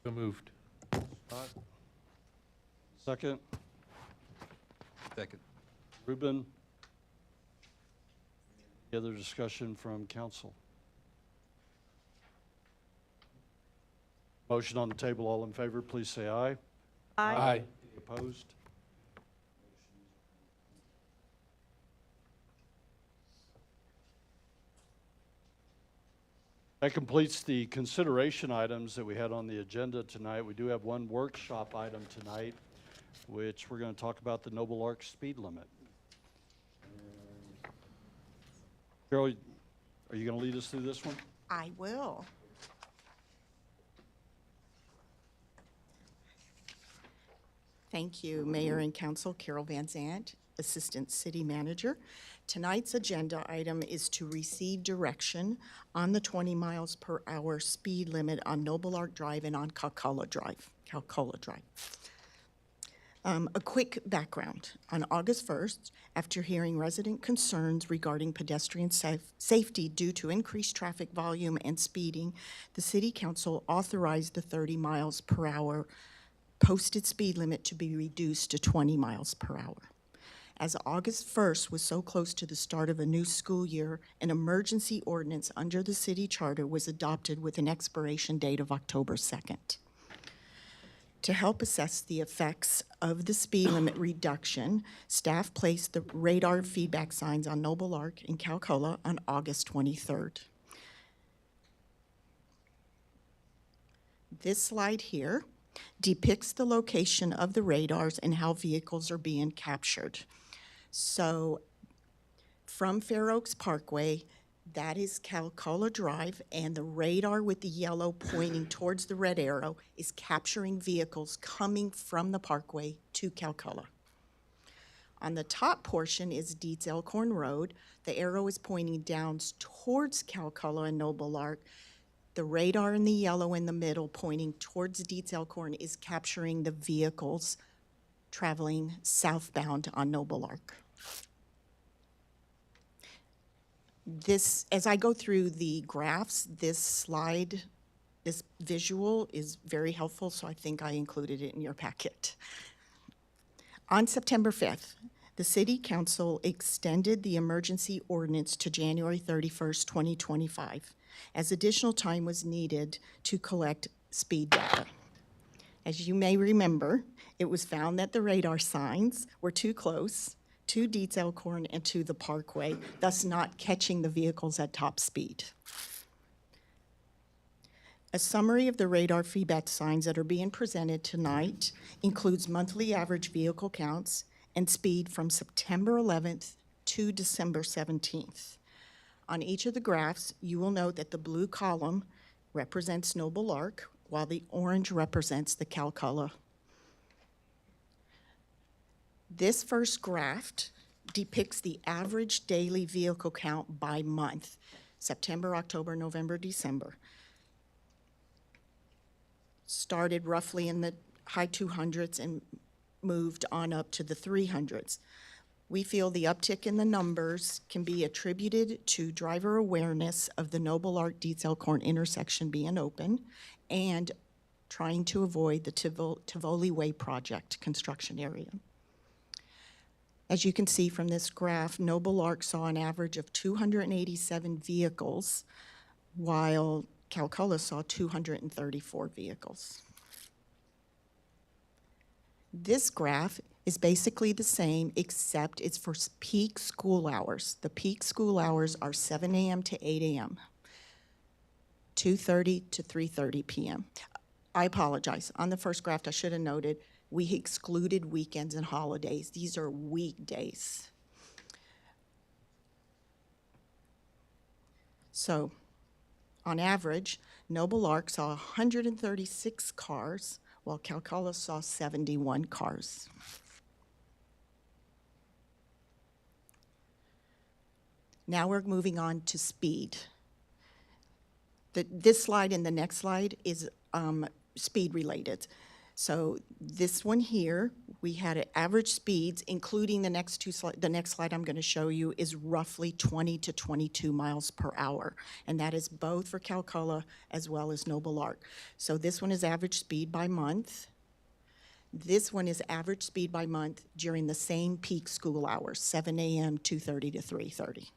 So moved. Second, Second. Ruben. Any other discussion from council? Motion on the table, all in favor, please say aye. Aye. Any opposed? That completes the consideration items that we had on the agenda tonight. We do have one workshop item tonight, which we're going to talk about the Noble Ark speed limit. Carol, are you going to lead us through this one? I will. Thank you, Mayor and Council. Carol Van Zant, Assistant City Manager. Tonight's agenda item is to receive direction on the 20 miles per hour speed limit on Noble Ark Drive and on Calcola Drive. A quick background. On August 1st, after hearing resident concerns regarding pedestrian safety due to increased traffic volume and speeding, the City Council authorized the 30 miles per hour posted speed limit to be reduced to 20 miles per hour. As August 1st was so close to the start of a new school year, an emergency ordinance under the city charter was adopted with an expiration date of October 2nd. To help assess the effects of the speed limit reduction, staff placed the radar feedback signs on Noble Ark and Calcola on August 23rd. This slide here depicts the location of the radars and how vehicles are being captured. So from Fair Oaks Parkway, that is Calcola Drive, and the radar with the yellow pointing towards the red arrow is capturing vehicles coming from the parkway to Calcola. On the top portion is Dietz Elkhorn Road. The arrow is pointing down towards Calcola and Noble Ark. The radar in the yellow in the middle pointing towards Dietz Elkhorn is capturing the vehicles traveling southbound on Noble Ark. This, as I go through the graphs, this slide, this visual is very helpful, so I think I included it in your packet. On September 5th, the City Council extended the emergency ordinance to January 31st, 2025, as additional time was needed to collect speed data. As you may remember, it was found that the radar signs were too close to Dietz Elkhorn and to the parkway, thus not catching the vehicles at top speed. A summary of the radar feedback signs that are being presented tonight includes monthly average vehicle counts and speed from September 11th to December 17th. On each of the graphs, you will note that the blue column represents Noble Ark, while the orange represents the Calcola. This first graph depicts the average daily vehicle count by month, September, October, November, December. started roughly in the high 200s and moved on up to the 300s. We feel the uptick in the numbers can be attributed to driver awareness of the Noble Ark Dietz Elkhorn intersection being open and trying to avoid the Tivoli Way project construction area. As you can see from this graph, Noble Ark saw an average of 287 vehicles, while Calcula saw 234 vehicles. This graph is basically the same, except it's for peak school hours. The peak school hours are 7 a.m. to 8 a.m., 2:30 to 3:30 p.m. I apologize. On the first graph, I should have noted, we excluded weekends and holidays. These are weekdays. So, on average, Noble Ark saw 136 cars, while Calcula saw 71 cars. Now we're moving on to speed. This slide and the next slide is speed related. So this one here, we had average speeds, including the next slide I'm going to show you is roughly 20 to 22 miles per hour. And that is both for Calcula as well as Noble Ark. So this one is average speed by month. This one is average speed by month during the same peak school hours, 7 a.m., 2:30 to 3:30.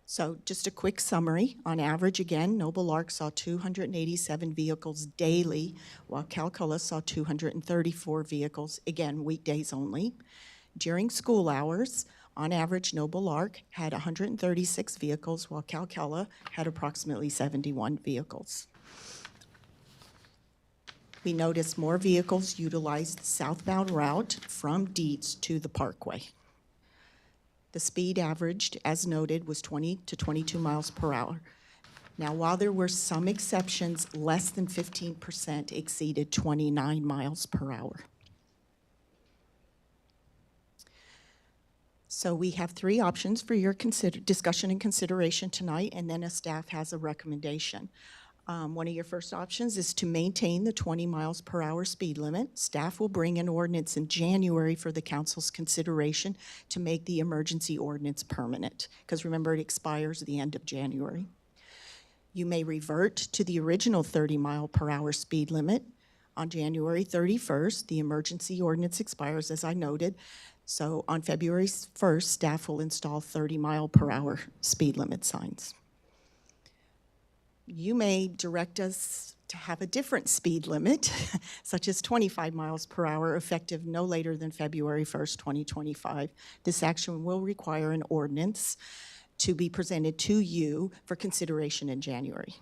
So just a quick summary. On average, again, Noble Ark saw 287 vehicles daily, while Calcula saw 234 vehicles, again, weekdays only. During school hours, on average, Noble Ark had 136 vehicles, while Calcula had approximately 71 vehicles. We noticed more vehicles utilized the southbound route from Dietz to the Parkway. The speed averaged, as noted, was 20 to 22 miles per hour. Now, while there were some exceptions, less than 15% exceeded 29 miles per hour. So we have three options for your discussion and consideration tonight, and then a staff has a recommendation. One of your first options is to maintain the 20 miles per hour speed limit. Staff will bring an ordinance in January for the council's consideration to make the emergency ordinance permanent, because remember, it expires at the end of January. You may revert to the original 30 mile per hour speed limit. On January 31st, the emergency ordinance expires, as I noted. So on February 1st, staff will install 30 mile per hour speed limit signs. You may direct us to have a different speed limit, such as 25 miles per hour, effective no later than February 1st, 2025. This action will require an ordinance to be presented to you for consideration in January.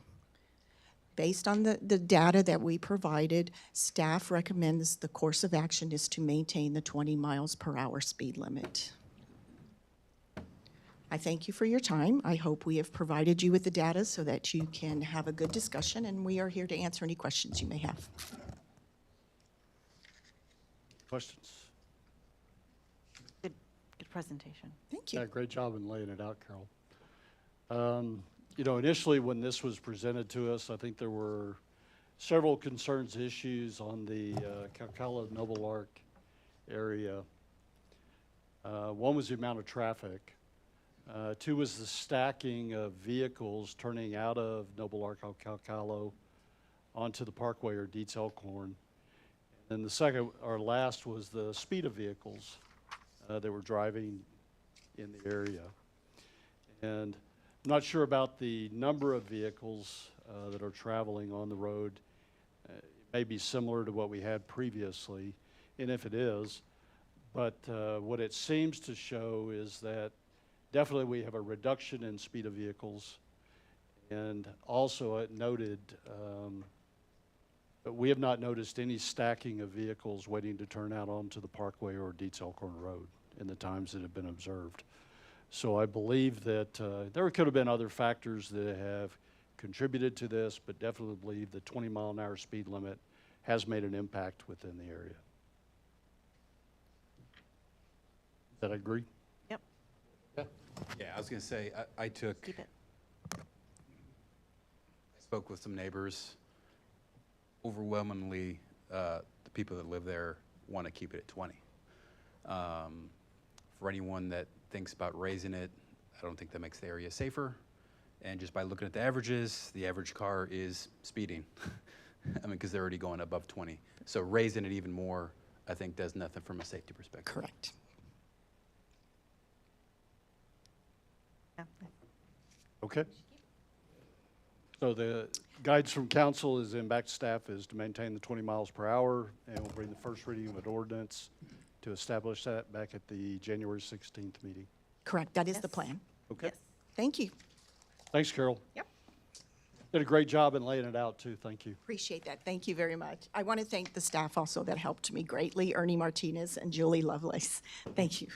Based on the data that we provided, staff recommends the course of action is to maintain the 20 miles per hour speed limit. I thank you for your time. I hope we have provided you with the data so that you can have a good discussion, and we are here to answer any questions you may have. Questions? Good presentation. Thank you. Yeah, great job in laying it out, Carol. You know, initially when this was presented to us, I think there were several concerns, issues on the Calcula Noble Ark area. One was the amount of traffic. Two was the stacking of vehicles turning out of Noble Ark Calcula onto the Parkway or Dietz Elkhorn. And the second or last was the speed of vehicles that were driving in the area. And I'm not sure about the number of vehicles that are traveling on the road. It may be similar to what we had previously, and if it is, but what it seems to show is that definitely we have a reduction in speed of vehicles, and also it noted, but we have not noticed any stacking of vehicles waiting to turn out onto the Parkway or Dietz Elkhorn Road in the times that have been observed. So I believe that there could have been other factors that have contributed to this, but definitely believe the 20-mile-an-hour speed limit has made an impact within the area. Did I agree? Yep. Yeah, I was going to say, I took Keep it. spoke with some neighbors. Overwhelmingly, the people that live there want to keep it at 20. For anyone that thinks about raising it, I don't think that makes the area safer. And just by looking at the averages, the average car is speeding. I mean, because they're already going above 20. So raising it even more, I think, does nothing from a safety perspective. Correct. Yeah. Okay. So the guidance from council is in back to staff is to maintain the 20 miles per hour, and we'll bring the first reading of an ordinance to establish that back at the January 16th meeting. Correct, that is the Yes. plan. Okay? Thank you. Thanks, Carol. Yep. Did a great job in laying it out, too. Thank you. Appreciate that. Thank you very much. I want to thank the staff also that helped me greatly, Ernie Martinez and Julie Lovelace. Thank you.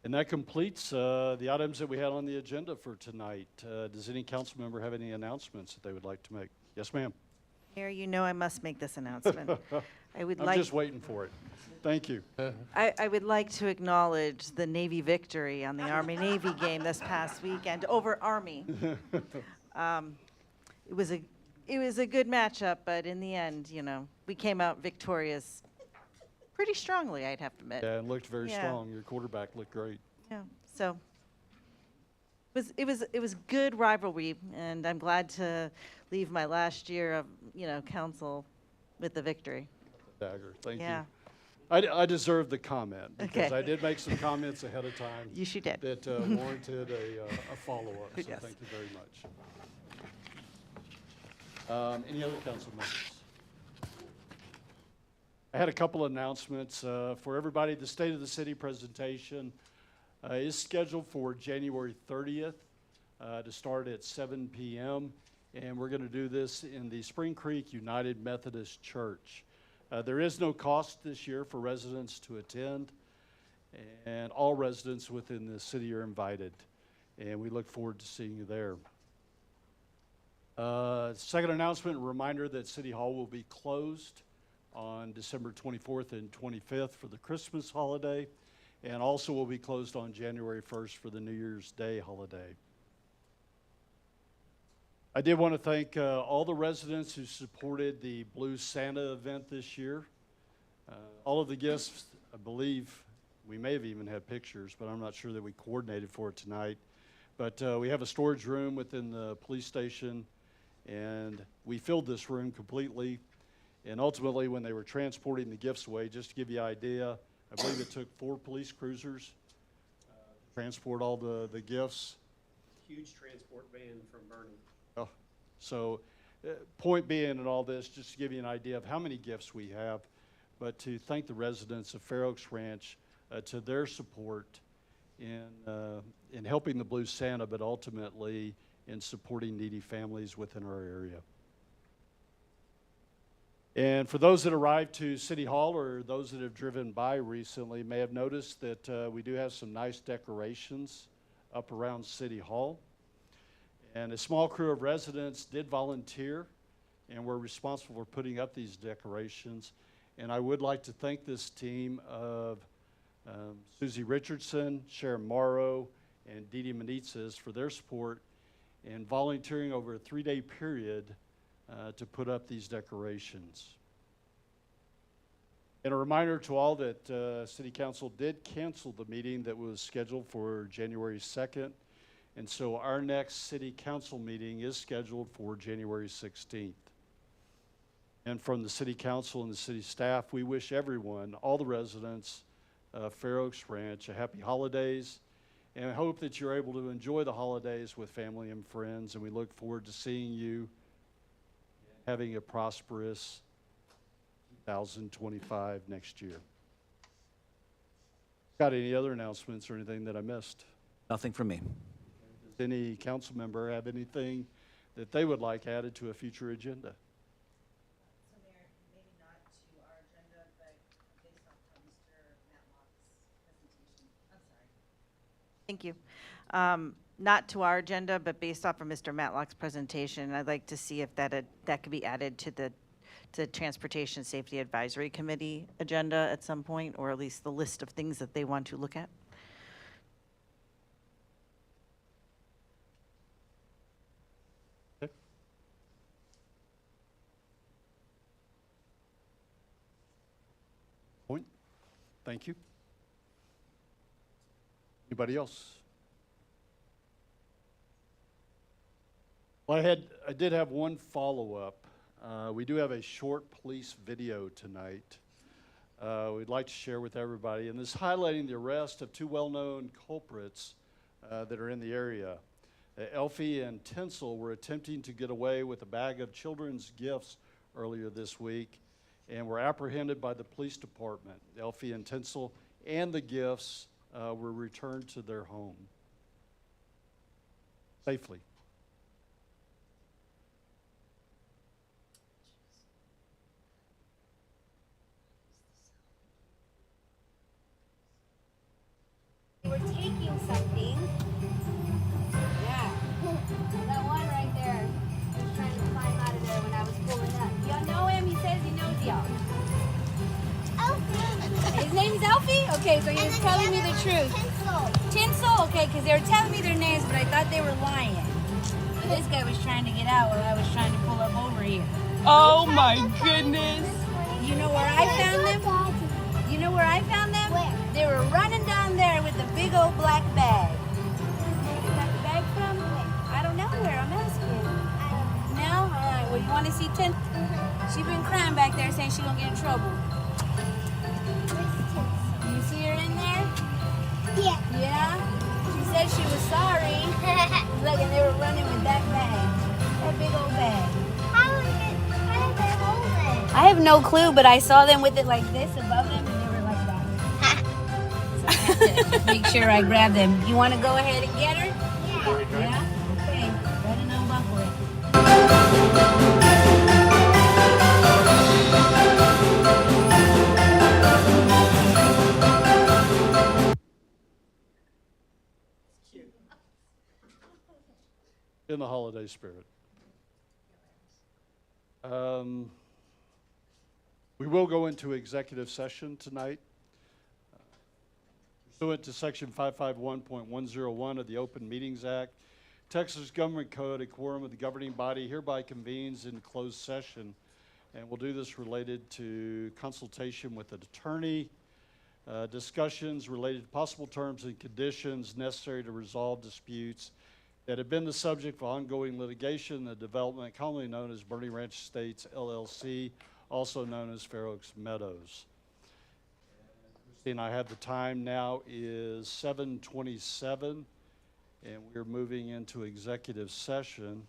And that completes the items that we had on the agenda for tonight. Does any council member have any announcements that they would like to make? Yes, ma'am. Mayor, you know I must make this announcement. I would I'm like, just waiting for it. Thank you. I would like to acknowledge the Navy victory on the Army-Navy game this past weekend over Army. It was a good matchup, but in the end, you know, we came out victorious pretty strongly, I'd have to admit. Yeah, it looked very Yeah. strong. Your quarterback looked great. Yeah, so it was good rivalry, and I'm glad to leave my last year of, you know, council with the victory. Dagger, thank Yeah. you. I deserve the comment because Okay. I did make some comments ahead of time. You sure did. That warranted a follow-up, so Yes. thank you very much. Any other council members? I had a couple announcements for everybody. The State of the City presentation is scheduled for January 30th to start at 7 p.m. And we're going to do this in the Spring Creek United Methodist Church. There is no cost this year for residents to attend, and all residents within the city are invited. And we look forward to seeing you there. Second announcement, a reminder that City Hall will be closed on December 24th and 25th for the Christmas holiday, and also will be closed on January 1st for the New Year's Day holiday. I did want to thank all the residents who supported the Blue Santa event this year. All of the gifts, I believe, we may have even had pictures, but I'm not sure that we coordinated for it tonight. But we have a storage room within the police station, and we filled this room completely. And ultimately, when they were transporting the gifts away, just to give you an idea, I believe it took 4 police cruisers to transport all the gifts. Huge transport van from Bernie. Oh, so, point being in all this, just to give you an idea of how many gifts we have, but to thank the residents of Fair Oaks Ranch to their support in helping the Blue Santa, but ultimately in supporting needy families within our area. And for those that arrived to City Hall or those that have driven by recently may have noticed that we do have some nice decorations up around City Hall. And a small crew of residents did volunteer and were responsible for putting up these decorations. And I would like to thank this team of Susie Richardson, Sharon Morrow, and Dee Dee Manitzes for their support in volunteering over a 3-day period to put up these decorations. And a reminder to all that City Council did cancel the meeting that was scheduled for January 2nd. And so our next City Council meeting is scheduled for January 16th. And from the City Council and the city staff, we wish everyone, all the residents of Fair Oaks Ranch, a happy holidays. And I hope that you're able to enjoy the holidays with family and friends. And we look forward to seeing you having a prosperous 2025 next year. Got any other announcements or anything that I missed? Nothing from me. Does any council member have anything that they would like added to a future agenda? So Mayor, maybe not to our agenda, but based off of Mr. Matlock's presentation. I'm sorry. Thank you. Not to our agenda, but based off of Mr. Matlock's presentation, I'd like to see if that could be added to the Transportation Safety Advisory Committee agenda at some point, or at least the list of things that they want to look at. Thank you. Anybody else? Well, I did have one follow-up. We do have a short police video tonight we'd like to share with everybody, and this highlighting the arrest of two well-known culprits that are in the area. Elfie and Tinsel were attempting to get away with a bag of children's gifts earlier this week and were apprehended by the police department. Elfie and Tinsel and the gifts were returned to their home safely. We're taking something. Yeah. That one right there was trying to climb out of there when I was pulling up. Y'all know him? He says he knows y'all. Elfie. His name's Elfie? Okay, so he was telling me the truth. Tinsel. Tinsel? Okay, because they were telling me their names, but I thought they were lying. But this guy was trying to get out while I was trying to pull up over here. Oh my goodness. You know where I found them? You know where I found them? Where? They were running down there with a big old black bag. Where you got the bag from? I don't know where. I'm asking. No? All right. Well, you want to see Tin? She been crying back there saying she gonna get in trouble. You see her in there? Yeah. Yeah? She said she was sorry. Look, and they were running with that bag. That big old bag. How did they hold it? I have no clue, but I saw them with it like this above them, and they were like that. So I have to make sure I grab them. You want to go ahead and get her? Yeah. Yeah? Okay. Ready to unbuckle it. In the holiday spirit. We will go into executive session tonight. Pursuant to Section 551.101 of the Open Meetings Act, Texas Government Code, a quorum of the governing body hereby convenes in closed session. And we'll do this related to consultation with an attorney, discussions related to possible terms and conditions necessary to resolve disputes that have been the subject of ongoing litigation, the development commonly known as Bernie Ranch Estates LLC, also known as Fair Oaks Meadows. Christine, I have the time now is 7:27, and we're moving into executive session.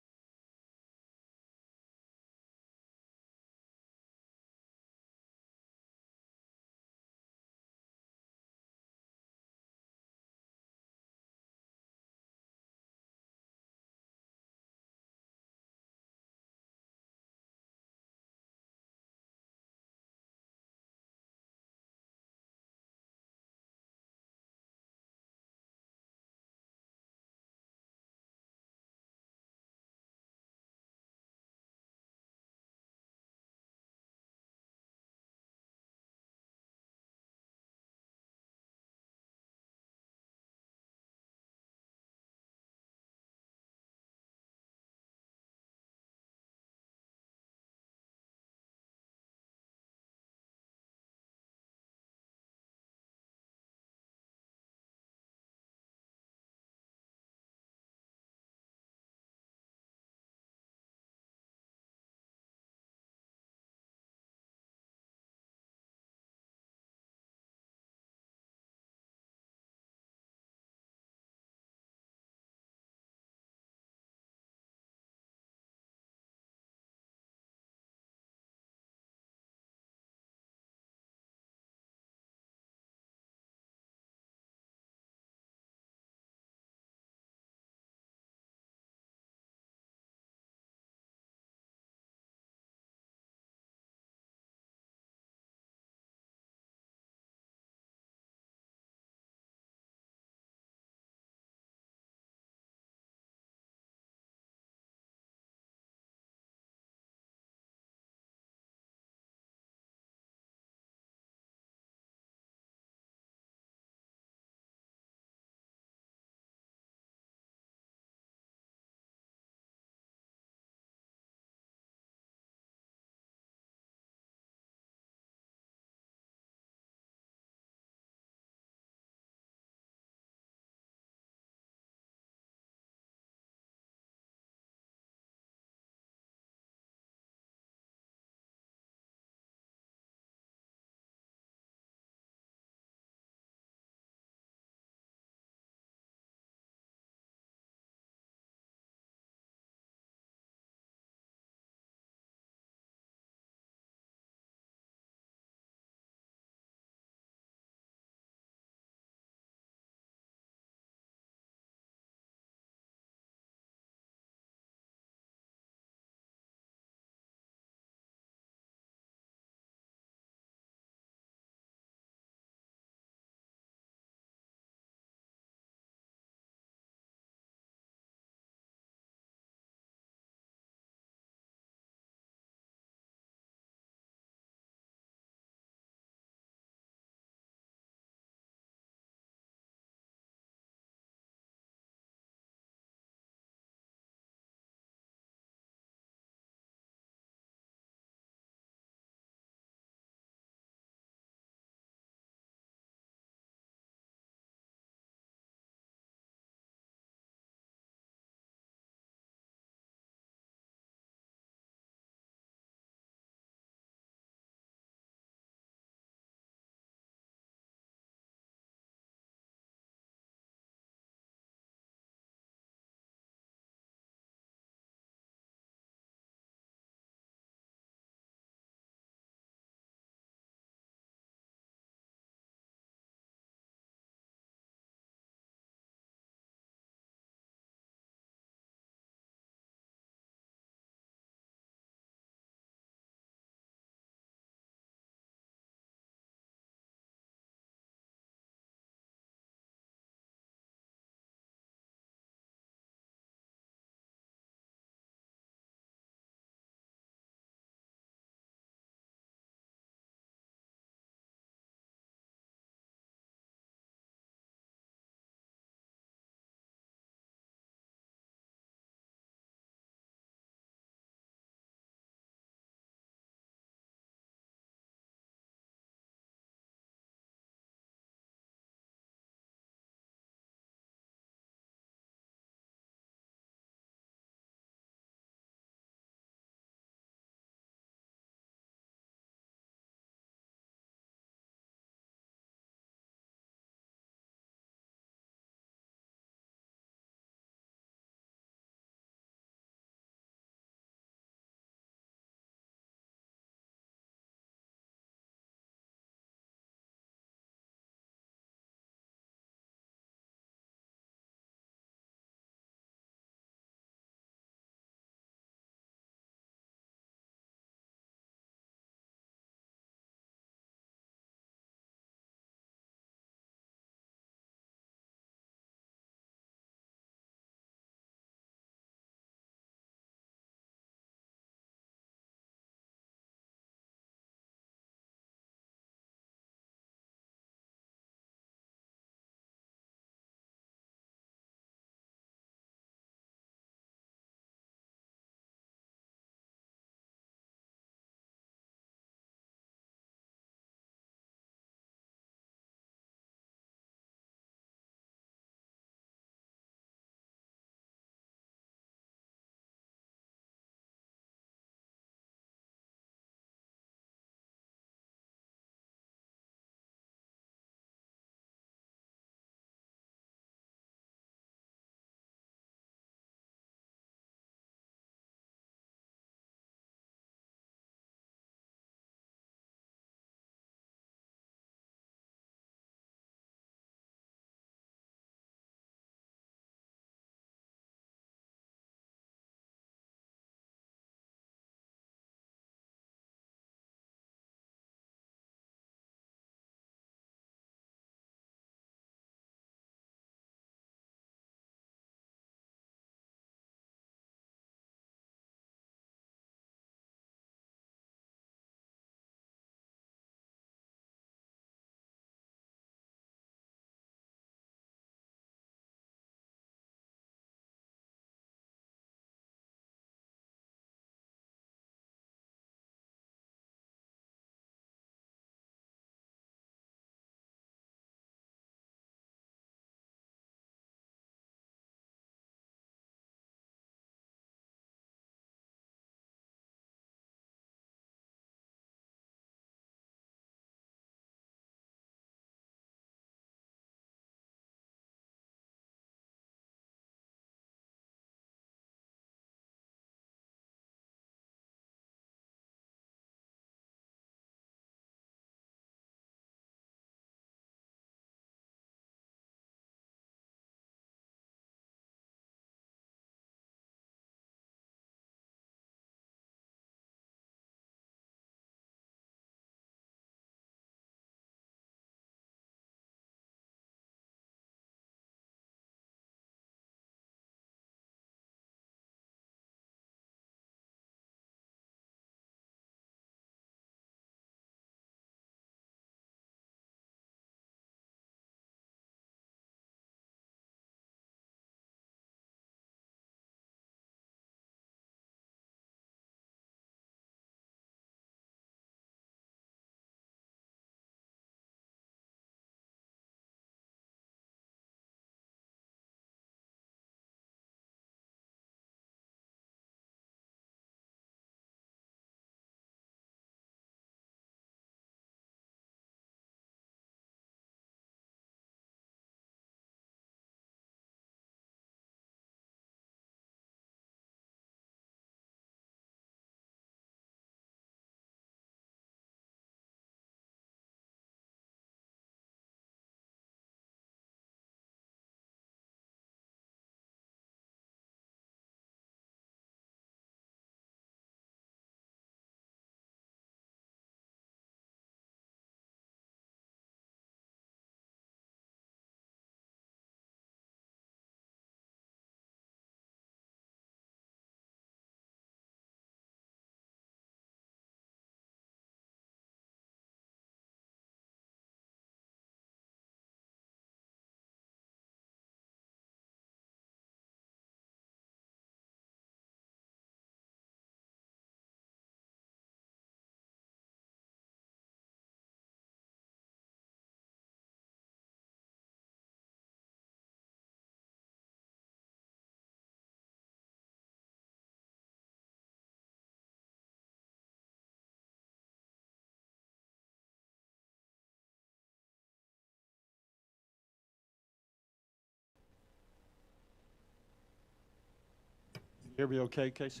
Hear me okay, Casey?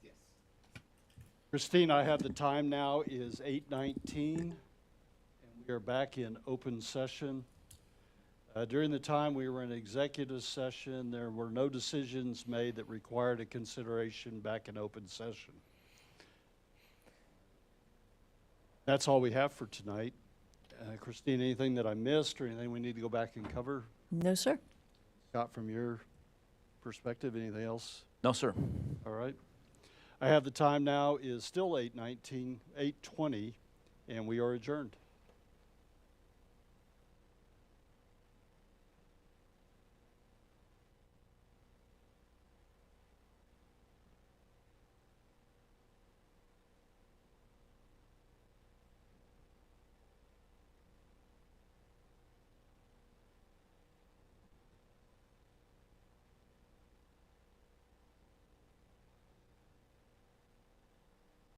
Yes. Christine, I have the time now is 8:19, and we are back in open session. During the time we were in executive session, there were no decisions made that required a consideration back in open session. That's all we have for tonight. Christine, anything that I missed or anything we need to go back and cover? No, sir. Scott, from your perspective, anything else? No, sir. All right. I have the time now is still 8:19, 8:20, and we are adjourned.